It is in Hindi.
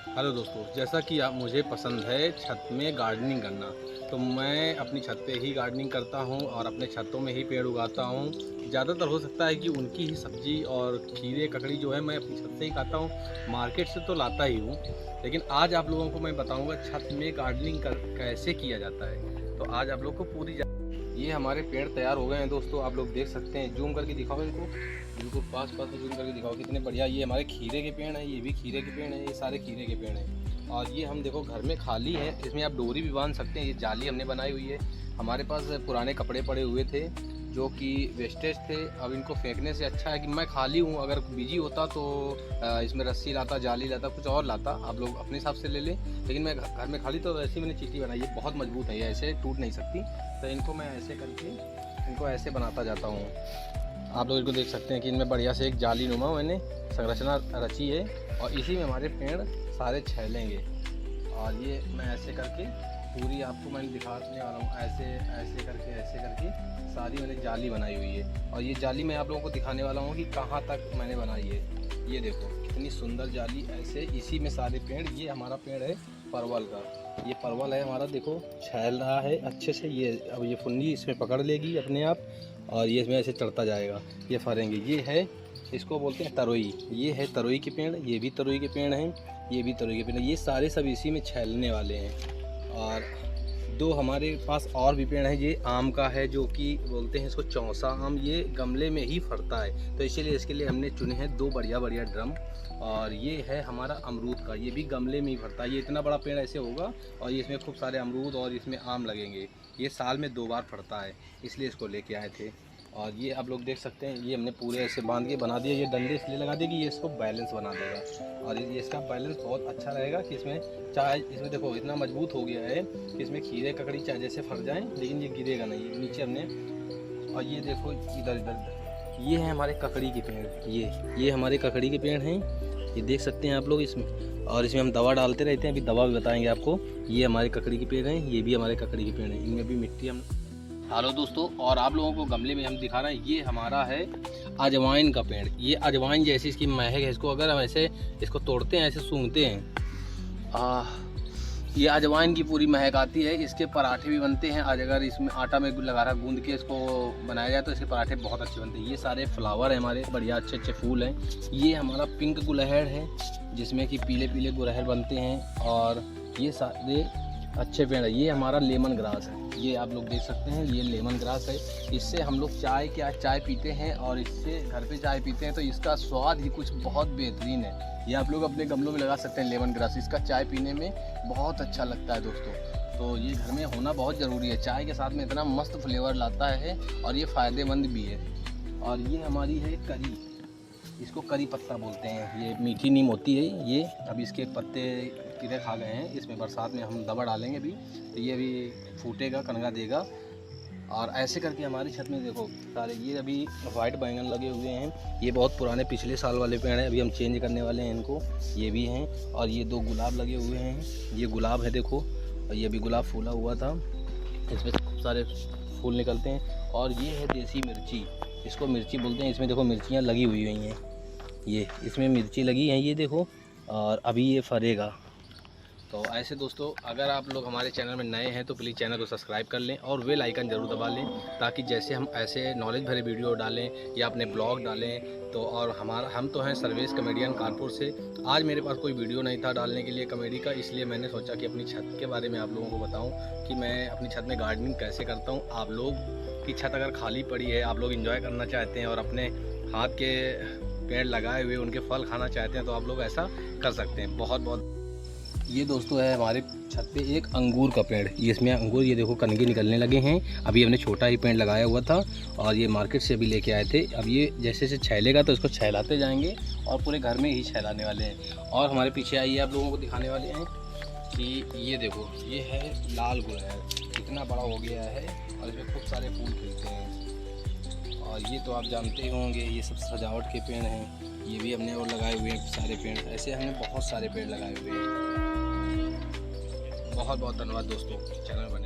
हेलो दोस्तों, जैसा कि आप मुझे पसंद है छत में गार्डनिंग करना, तो मैं अपनी छत पे ही गार्डनिंग करता हूं और अपने छतों में ही पेड़ उगाता हूं। ज़्यादातर हो सकता है कि उनकी ही सब्ज़ी और खीरे ककड़ी जो है मैं अपनी छत से ही खाता हूं, मार्केट से तो लाता ही हूं। लेकिन आज आप लोगों को मैं बताऊंगा छत में गार्डनिंग कैसे किया जाता है। तो आज आप लोग को ये हमारे पेड़ तैयार हो गए हैं दोस्तों, आप लोग देख सकते हैं। जूम करके दिखाओ इनको, बिल्कुल पास पास में जूम करके दिखाओ कितने बढ़िया। ये हमारे खीरे के पेड़ हैं, ये भी खीरे के पेड़ हैं, ये सारे खीरे के पेड़ हैं। और ये हम देखो घर में खाली है, इसमें आप डोरी भी बांध सकते हैं। ये जाली हमने बनाई हुई है। हमारे पास पुराने कपड़े पड़े हुए थे जो कि वेस्टेज थे, अब इनको फेंकने से अच्छा है कि मैं खाली हूँ। अगर बिजी होता तो इसमें रस्सी लाता, जाली लाता, कुछ और लाता, आप लोग अपने हिसाब से ले लें। लेकिन मैं घर में खाली तो वैसे मैंने चीटी बनाई है, बहुत मजबूत है, ये ऐसे टूट नहीं सकती। तो इनको मैं ऐसे करके इनको ऐसे बनाता जाता हूँ। आप लोग इनको देख सकते हैं कि इनमें बढ़िया से एक जाली नुमा मैंने संरचना रची है और इसी में हमारे पेड़ सारे छैलेंगे। और ये मैं ऐसे करके पूरी आपको मैंने दिखाने वाला हूँ। ऐसे करके सारी मैंने जाली बनाई हुई है। और ये जाली मैं आप लोगों को दिखाने वाला हूँ कि कहाँ तक मैंने बनाई है। ये देखो कितनी सुंदर जाली, ऐसे इसी में सारे पेड़। ये हमारा पेड़ है परवल का, ये परवल है हमारा, देखो छैल रहा है अच्छे से। ये अब ये फुन्नी इसमें पकड़ लेगी अपने आप और ये इसमें ऐसे चढ़ता जाएगा, ये फरेंगे। ये है, इसको बोलते हैं तरोई। ये है तरोई के पेड़, ये भी तरोई के पेड़ हैं, ये भी तरोई के पेड़। ये सारे सब इसी में छैलने वाले हैं। और दो हमारे पास और भी पेड़ हैं। ये आम का है जो कि बोलते हैं इसको चौसा आम, ये गमले में ही फरता है, तो इसीलिए इसके लिए हमने चुने हैं दो बढ़िया बढ़िया ड्रम। और ये है हमारा अमरूद का, ये भी गमले में ही फरता है। ये इतना बड़ा पेड़ ऐसे होगा और ये इसमें खूब सारे अमरूद और इसमें आम लगेंगे। ये साल में 2 बार फरता है, इसलिए इसको लेके आए थे। और ये आप लोग देख सकते हैं, ये हमने पूरे ऐसे बांध के बना दिया। ये डंडे इसलिए लगा दिए कि ये इसको बैलेंस बना देगा और ये इसका बैलेंस बहुत अच्छा रहेगा कि इसमें चाहे इसमें देखो इतना मजबूत हो गया है कि इसमें खीरे ककड़ी चाहे जैसे फट जाएं लेकिन ये गिरेगा नहीं नीचे हमने। और ये देखो इधर इधर, ये है हमारे ककड़ी के पेड़। ये हमारे ककड़ी के पेड़ हैं, ये देख सकते हैं आप लोग इसमें। और इसमें हम दवा डालते रहते हैं, अभी दवा भी बताएंगे आपको। ये हमारे ककड़ी के पेड़ हैं, ये भी हमारे ककड़ी के पेड़ हैं, इनमें भी मिट्टी हम। हेलो दोस्तों, और आप लोगों को गमले में हम दिखा रहे हैं, ये हमारा है अजवाइन का पेड़। ये अजवाइन जैसी इसकी महक है, इसको अगर हम ऐसे इसको तोड़ते हैं, ऐसे सूंघते हैं, ये अजवाइन की पूरी महक आती है। इसके पराठे भी बनते हैं। आज अगर इसमें आटा में लगा गूंद के इसको बनाया जाए तो इसके पराठे बहुत अच्छे बनते हैं। ये सारे फ्लावर हैं हमारे, बढ़िया अच्छे अच्छे फूल हैं। ये हमारा पिंक गुलहड़ है जिसमें कि पीले पीले गुलहड़ बनते हैं। और ये सारे अच्छे पेड़ है। ये हमारा लेमन ग्रास है, ये आप लोग देख सकते हैं, ये लेमन ग्रास है। इससे हम लोग चाय पीते हैं और इससे घर पे चाय पीते हैं तो इसका स्वाद ही कुछ बहुत बेहतरीन है। ये आप लोग अपने गमलों में लगा सकते हैं लेमन ग्रास, इसका चाय पीने में बहुत अच्छा लगता है दोस्तों। तो ये घर में होना बहुत ज़रूरी है, चाय के साथ में इतना मस्त फ्लेवर लाता है और ये फ़ायदेमंद भी है। और ये हमारी है करी, इसको करी पत्ता बोलते हैं। ये मीठी नीम होती है। ये अभी इसके पत्ते कीड़े खा गए हैं, इसमें बरसात में हम दवा डालेंगे भी तो ये अभी फूटेगा, कनगा देगा। और ऐसे करके हमारी छत में देखो सारे, ये अभी वाइट बैंगन लगे हुए हैं। ये बहुत पुराने पिछले साल वाले पेड़ हैं, अभी हम चेंज करने वाले हैं इनको। ये भी हैं और ये 2 गुलाब लगे हुए हैं। ये गुलाब है देखो, और ये भी गुलाब फूला हुआ था, इसमें खूब सारे फूल निकलते हैं। और ये है देसी मिर्ची, इसको मिर्ची बोलते हैं। इसमें देखो मिर्चियाँ लगी हुई हैं, ये इसमें मिर्ची लगी हैं, ये देखो। और अभी ये फरेगा। तो ऐसे दोस्तों, अगर आप लोग हमारे चैनल में नए हैं तो प्लीज़ चैनल को सब्सक्राइब कर लें और बेल आइकन ज़रूर दबा लें, ताकि जैसे हम ऐसे नॉलेज भरे वीडियो डालें या अपने ब्लॉग डालें तो। और हम तो हैं सर्वेश कॉमेडियन कानपुर से। आज मेरे पास कोई वीडियो नहीं था डालने के लिए कॉमेडी का, इसलिए मैंने सोचा कि अपनी छत के बारे में आप लोगों को बताऊँ कि मैं अपनी छत में गार्डनिंग कैसे करता हूँ। आप लोग की छत अगर खाली पड़ी है, आप लोग इंजॉय करना चाहते हैं और अपने हाथ के पेड़ लगाए हुए उनके फल खाना चाहते हैं तो आप लोग ऐसा कर सकते हैं। बहुत बहुत ये दोस्तों है हमारे छत पे एक अंगूर का पेड़, ये इसमें अंगूर, ये देखो कनगे निकलने लगे हैं। अभी हमने छोटा ही पेड़ लगाया हुआ था और ये मार्केट से अभी लेके आए थे। अब ये जैसे जैसे छैलेगा तो इसको छैलाते जाएंगे और पूरे घर में ही छैलाने वाले हैं। और हमारे पीछे आइए, आप लोगों को दिखाने वाले हैं कि ये देखो, ये है लाल गुलहड़, कितना बड़ा हो गया है और इसमें खूब सारे फूल खिलते हैं। और ये तो आप जानते ही होंगे, ये सब सजावट के पेड़ हैं। ये भी हमने और लगाए हुए हैं सारे पेड़, ऐसे हमने बहुत सारे पेड़ लगाए हुए हैं। बहुत बहुत धन्यवाद दोस्तों, चैनल बने।